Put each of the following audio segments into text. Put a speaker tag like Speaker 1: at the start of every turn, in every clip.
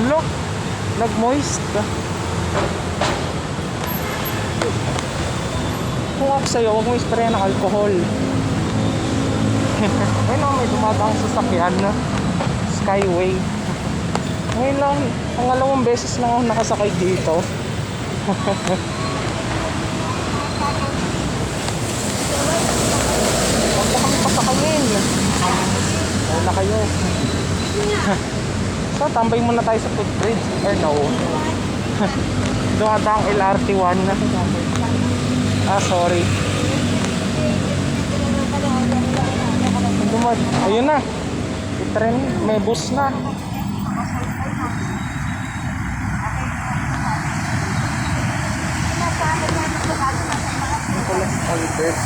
Speaker 1: Look, nag-moist. Kung ako sa'yo, huwag mo isprayan ng alcohol. Ayun o, may dumadang sasakyan na Skyway. Ngayon lang, pangalawang beses lang ako nakasakay dito. Huwag na kami pasakayin. Huwag na kayo. So, tambay muna tayo sa footbridge. Or no. Dumadang LRT1. Sorry. Ayun na. Tren, may bus na. Nicholas Albert.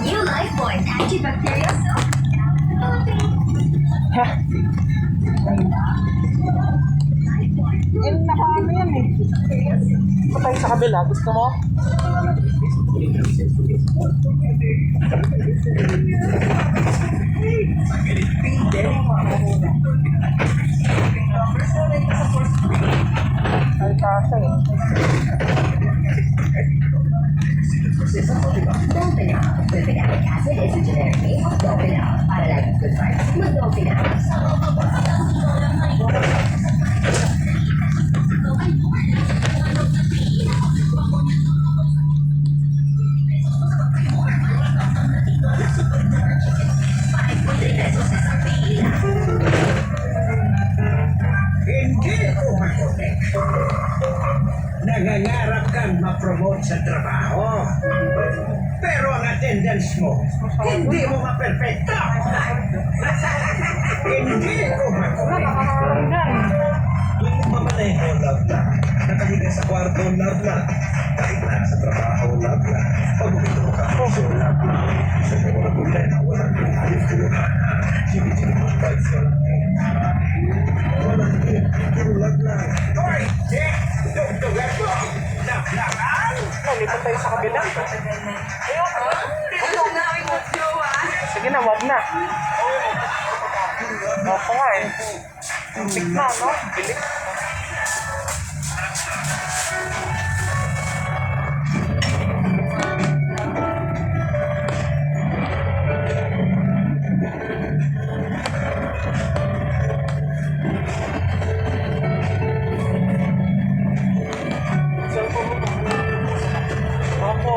Speaker 2: New Lifebuoy antibacterial soap.
Speaker 1: Nakaano yan eh. Ito tayo sa kabila. Gusto mo? Ay, kasi eh.
Speaker 2: Dopina. Dopinamic acid is a generic name of Dopina. Para laging good vibes, mag-Dopina.
Speaker 3: Hindi ko makonek. Nangangarap kang ma-promote sa trabaho. Pero ang attendance mo, hindi mo ma-perfecto. Hindi ko makonek.
Speaker 4: Tuwing nagmamaneho, love na. Nakahiga sa kwarto, love na. Kahit nasa trabaho, love na. Pag umito ka, puso, love na. Sa mga problema, walang pinayos ko. Sinisin mo, vibes ka lang. Walang puro love na.
Speaker 3: Hoy, Jack! Don't do that mo! Love-laban!
Speaker 1: Lipat tayo sa kabila. Sige na, wag na. Ako nga eh. Tik na, no? Bilis. Opo.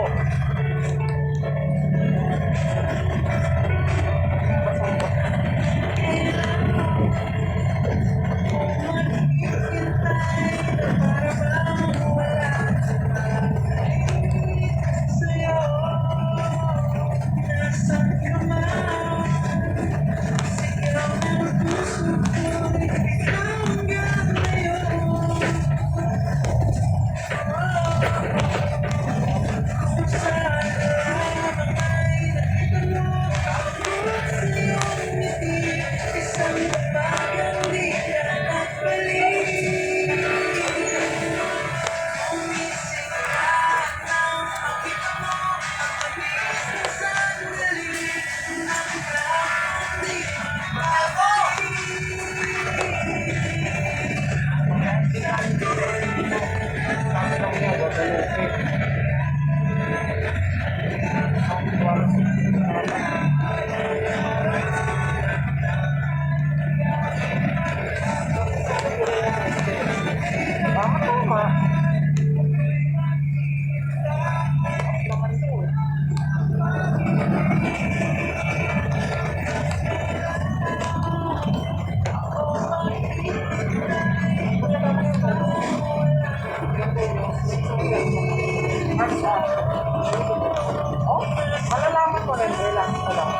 Speaker 1: Malalaman ko rin, relax ko lang.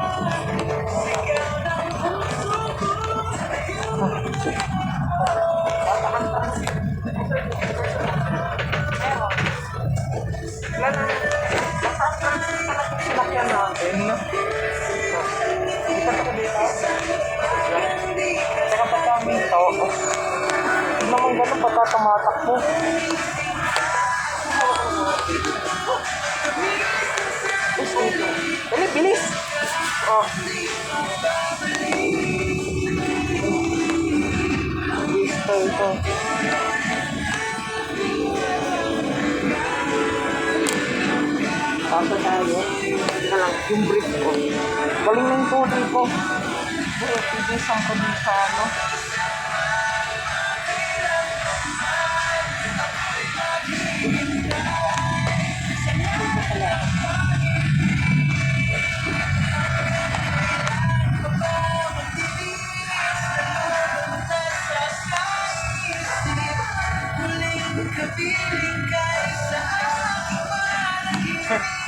Speaker 1: Wala na. Sinakyan natin. takbo. Dali, bilis! Oh. Ito. Kaso tayo, ika lang, yung brief ko. Galing na yung kulay ko. Tigisang ko din sa ano.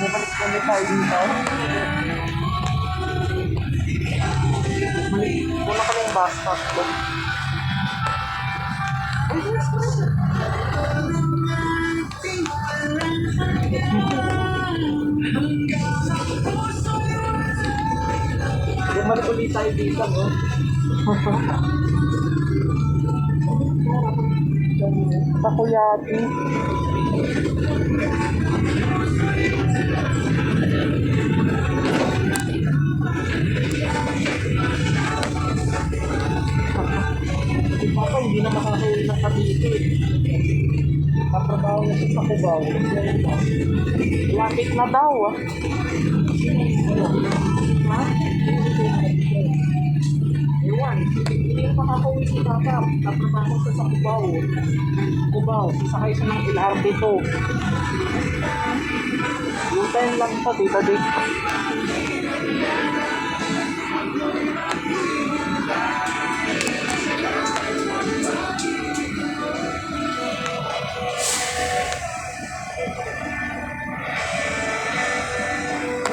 Speaker 1: Bumalik ulit tayo dito. Muna kami yung bus stop ko. Bumalik ulit tayo dito, no? Takoyaki. Si Papa hindi na makakauwi ng Cavite. Katrabaho na siya sa Cubao. Lapit na daw ah. Ha? Ewan, hindi na makakauwi si Papa. Katrabaho siya sa Cubao. Sasakay siya ng LRT to. Yung time lang to, Tita Dick.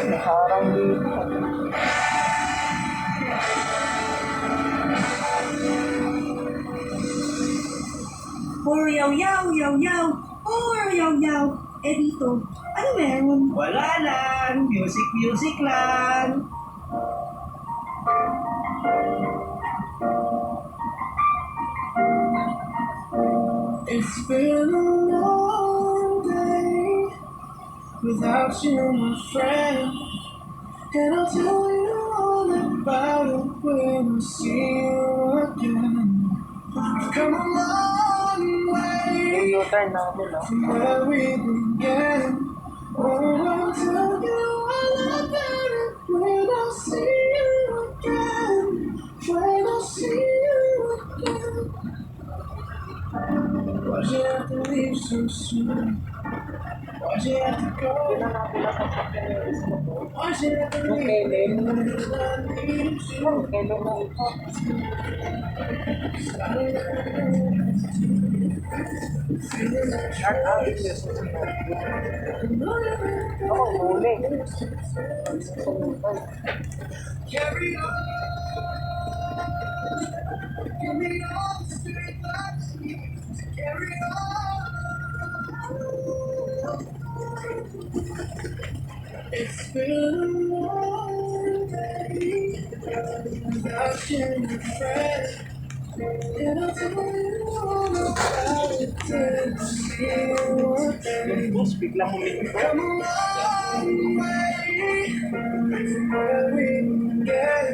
Speaker 1: Nakaharang dito.
Speaker 5: Yaw, yaw, yaw, yaw. Yaw, yaw. Eh dito, ano meron?
Speaker 3: Wala lang. Music lang.
Speaker 5: It's been a long day without you, my friend. And I'll tell you all about it when I see you again. I've come a long way
Speaker 1: Yung U-turn namin, no?
Speaker 5: from where we began. Oh, I'll tell you all about it when I see you again. When I see you again. Why'd you have to leave so soon? Why'd you have to go? Why'd you have to leave when I need you? Carry on. Give me all the strength I need to carry on. It's been a long day without you, my friend. And I'll tell you all about it till I see you again.
Speaker 1: Boss, biglang huminto.
Speaker 5: Come a long way from where we began.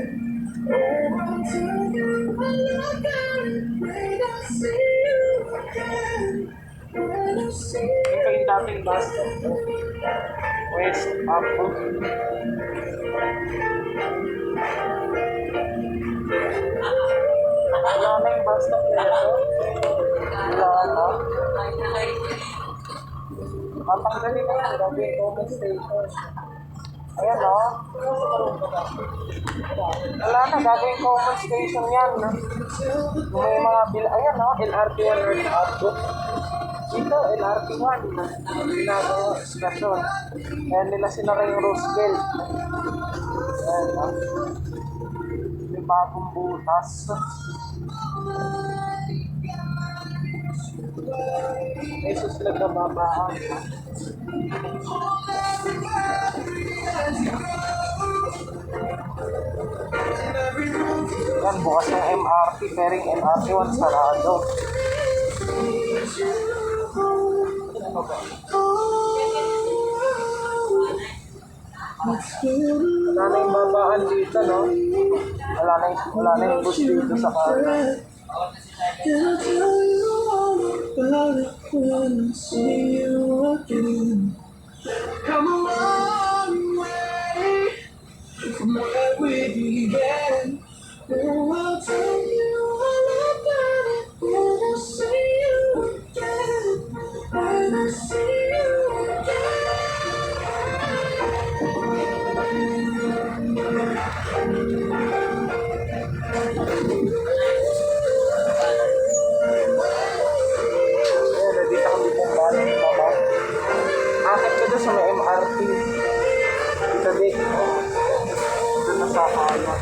Speaker 5: Oh, I'll tell you all about it when I see you again. When I see you
Speaker 1: Ito yung dating bus stop, no? West Apple. Wala na yung bus stop na ito. Wala na. Tatanggalin na yan. Grabe yung comment station. Ayan, no? Wala na. Gagawin comment station yan. May mga ayan, no? LRT 1 Earth Outlook. Dito, LRT 1 na ginagawa station. Ayan nila sinara yung Roosevelt. Ayan, no? May bagong butas. May susunod na babaan. Yan, bukas ng MRT, pero yung MRT 1 sarado. Wala na yung babaan dito, no? Wala na yung bus dito sa kanan.
Speaker 5: And I'll tell you all about it when I see you again. Come a long way from where we began. Oh, I'll tell you all about it when I see you again. When I see you again.
Speaker 1: Ayan, ready ka kami kung galing mama. Akit ko doon sa may MRT. Dito din. Doon na sa kaya.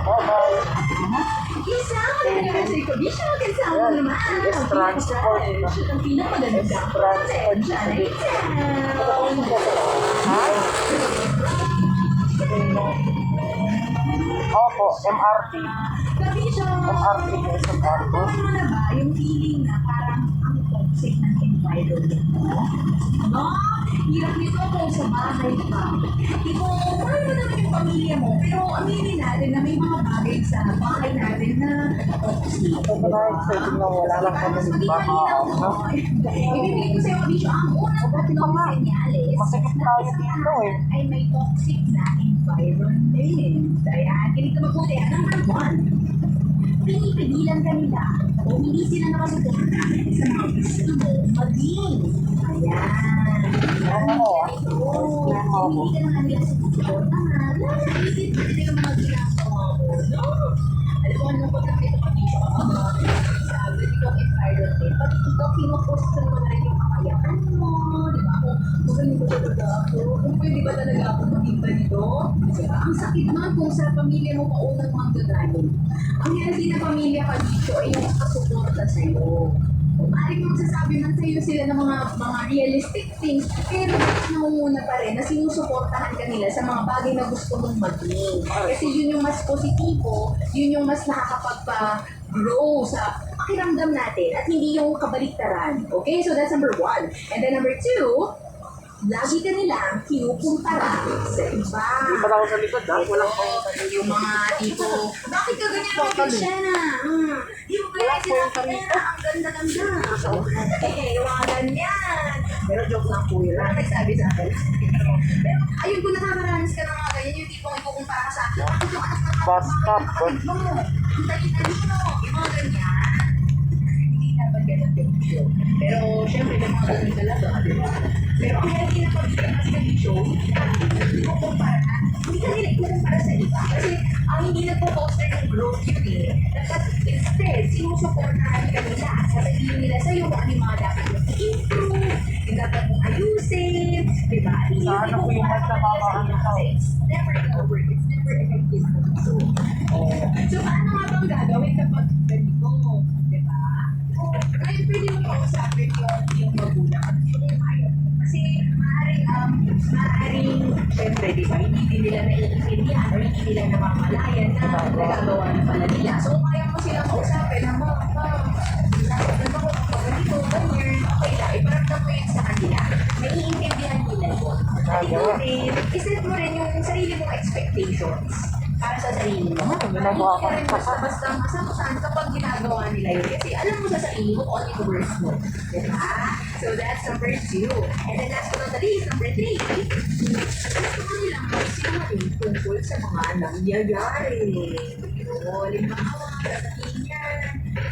Speaker 1: Bye-bye.
Speaker 2: Isang anniversary ko, di siya magkasama mo naman.
Speaker 1: Yes, transport.
Speaker 2: Ang pinapaganda ko.
Speaker 1: Transport. Opo, MRT.
Speaker 2: Gabi siya.
Speaker 1: MRT Quezon Cargo.
Speaker 2: Ano na ba yung feeling na parang ang toxic ng environment mo? No? Hirap nito kung sa bahay ka. Ikaw, mahal mo naman yung pamilya mo, pero aminin natin na may mga bagay sa bahay natin na toxic.
Speaker 1: Ito ba na exciting na wala lang kami ng bahay, no?
Speaker 2: Ibibigay ko sa'yo, Kabisyo, ang unang tatlong senyales
Speaker 1: Masakit tayo dito eh.
Speaker 2: ay may toxic na environment. Ayan, kinig ka mabuti. Number 1, pinipigilan ka nila o hindi sila nakasuporta sa mga gusto mo maging. Ayan.
Speaker 1: Oo.
Speaker 2: Oo. Hindi ka na kanila suporta na. Naisip mo nila yung mga ginagawa mo. No? Alam mo, ano ko na ito Kabisyo kapag sabi ikaw environment. Pag ikaw pinupost ka naman rin yung kakayahan mo. Di ba? Kung magaling ba talaga ako? Kung pwede ba talaga ako maging ganito? Diba? Ang sakit man kung sa pamilya mo paunang magdadalhin. Ang healthy na pamilya ka dito ay yung nakasuporta sa'yo. Maaaring magsasabi man sa'yo sila ng mga realistic things, pero nangunguna pa rin na sinusuportahan ka nila sa mga bagay na gusto mong maging. Kasi yun yung mas positibo, yun yung mas nakakapagpa-grow sa pakiramdam natin at hindi yung kabaliktaran. Okay? So that's number 1. And then number 2, lagi ka nilang kinukumpara sa iba.
Speaker 1: Hindi pa ako sa likod ha. Walang pang
Speaker 2: Yung mga tipo, bakit ka ganyan ang Christiana? Yung kaya sila Christiana, ang ganda-ganda. Eh, yung mga ganyan. Pero joke lang po yun. Wala nagsabi sa akin. Pero ayun, kung nakakaranas ka ng mga ganyan, yung tipong ikukumpara ka sa akin. Bakit yung anak na
Speaker 1: bus stop.
Speaker 2: mo? Ang tayo-tayo mo. Yung mga ganyan. Hindi dapat ganun yung show. Pero, syempre, may mga ganun talaga, di ba? Pero ang healthy na pag-ikas ka yung show, kukumpara na. Hindi ka nila ikukumpara sa iba. Kasi, ang hindi nagpo-foster ng growth yun eh. Dapat, instead, sinusuportahan ka nila. Sasabihin nila sa'yo kung ano yung mga dapat mong i-improve, yung dapat mong ayusin, di ba? Hindi
Speaker 1: Sana po yung mas namamaano ka.
Speaker 2: kasi it's never gonna work. It's never effective. So, paano nga bang gagawin kapag ganito? Di ba? Ngayon, pwede mo kausapin yung magulang at yung ayaw. Kasi maaaring, syempre, di ba, hindi din nila naiintindihan o hindi nila namamalayan na nagagawa na pala nila. So, kaya mo silang kausapin na mo, dapat ko kapag ganito, ganyan, okay lang, iparamdam mo yun sa kanila. Naiintindihan nila yun. At ikaw din, iset mo rin yung sarili mong expectations para sa sarili mo.
Speaker 1: ginagawa ko.
Speaker 2: Hindi ka rin basta masamusan kapag ginagawa nila yun. Kasi alam mo sa sarili mo kung ano yung worth mo. Diba? So that's number 2. And then last but not the least, number 3. Gusto mo nilang magsinungaling tungkol sa mga nangyayari. O, limbawa, sasabihin yan.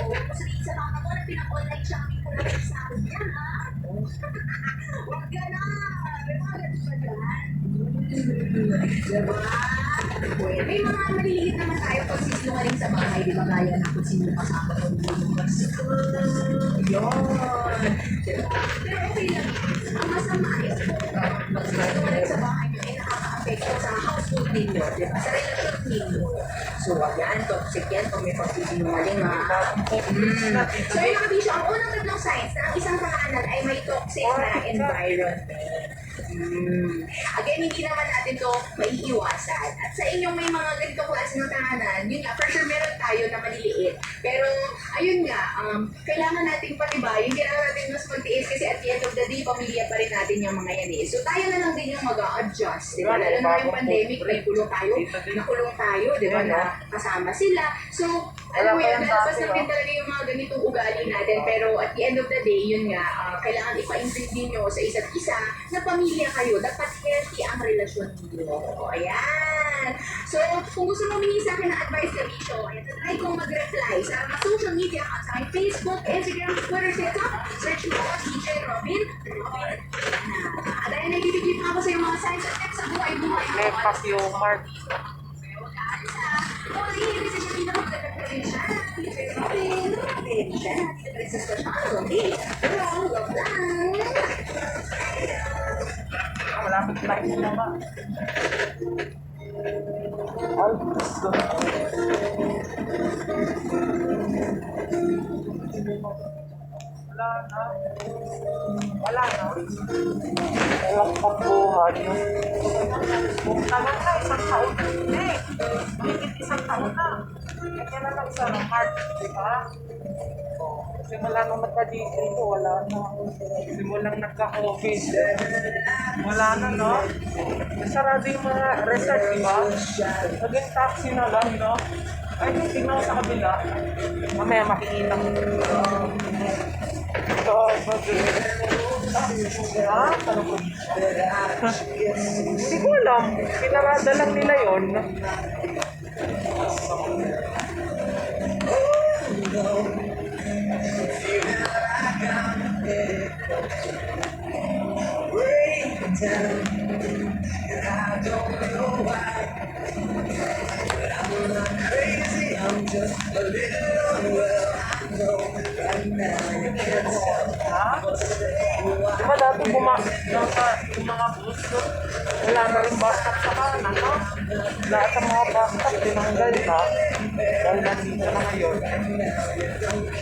Speaker 2: O, sasabihin sa mama mo na pinag-online shopping ko lang sa akin yan, ha? Huwag ka na! May mga ganun ba dyan? Diba? Well, may mga maliliit naman tayo pag sisinungaling sa bahay, di ba? Gaya na kung sino kasama ko yung yun. Diba? Pero okay lang. Ang masama is kung magsisinungaling sa bahay nyo ay nakaka-apekto sa household ninyo, di ba? Sa relasyon ninyo. So, yan, toxic yan kung may pagsisinungaling, ha? So, yung mga bisyo, ang unang tatlong signs na ang isang tahanan ay may toxic na environment. Again, hindi naman natin to maiiwasan. At sa inyong may mga ganitong klase ng tahanan, yun nga, for sure meron tayo na maliliit. Pero, ayun nga, kailangan natin patibayin. Hindi lang natin mas magtiis kasi at the end of the day, pamilya pa rin natin yung mga yan eh. So, tayo na lang din yung mag-a-adjust. Diba? Lalo na yung pandemic, may kulong tayo, nakulong tayo, diba, na kasama sila. So, alam mo yun, lalabas na rin talaga yung mga ganitong ugali natin. Pero at the end of the day, yun nga, kailangan ipa-intindi nyo sa isa't isa na pamilya kayo. Dapat healthy ang relasyon niyo. Ayan. So, kung gusto mo humingi sa akin ng advice na video, ayan, try kong mag-reply sa mga social media accounts, sa aking Facebook, Instagram, Twitter, TikTok. Search mo ako, DJ Robin. At dahil nagbibigay pa ako sa yung mga signs at tips sa buhay-buhay.
Speaker 1: Lepas yung Mark. Malapit tayo na ba? Ay, gusto. Wala na. Wala na. Walang pagbuhan. Kung tagal na, isang taon. Hindi. Mahigit isang taon na. Kaya na lang isang March, di ba? Simula nung nagka-dito, wala na. Simulang nagka-COVID. Wala na, no? Sarado yung mga resort, di ba? Naging taxi na lang, no? Ay, tingnan ko sa kabila. Mamaya makikita ko. Ito, ha? Hindi ko alam. Pinarada lang nila yun. Di ba dati yung mga bus ko, wala na rin bus stop sa kanan, no? Lahat ng mga bus stop, tinanggal na. Dahil nandito na ngayon.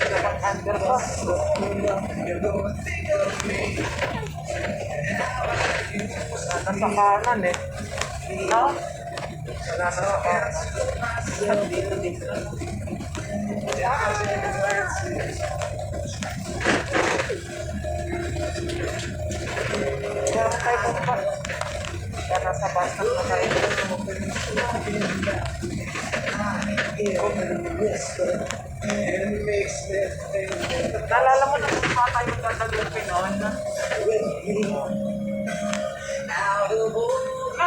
Speaker 1: Kapag underpass. Nasa kanan eh. No? Wala na sa kanan. Dito. Meron tayo kung pa. Kaya nasa bus stop na tayo. Naalala mo na kung saan tayo magdadalupi noon?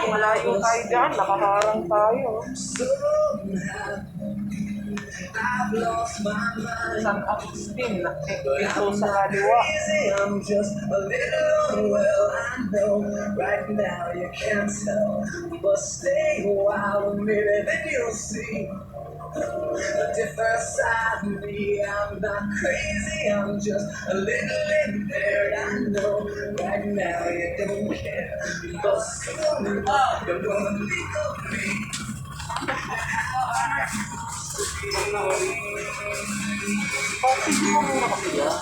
Speaker 1: Malayo tayo dyan, nakaharang tayo. San Agustin, ito sa kaliwa.
Speaker 3: I'm just a little well, I know right now you can't tell, but stay a while and maybe then you'll see a different side of me. I'm not crazy, I'm just a little impaired. I know right now you don't care, but soon you're gonna think of me.
Speaker 1: Bakit mo muna kasi yan?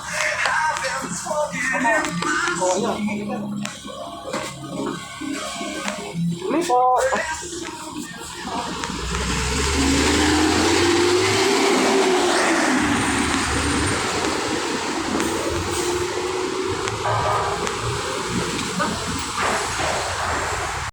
Speaker 1: Uli po.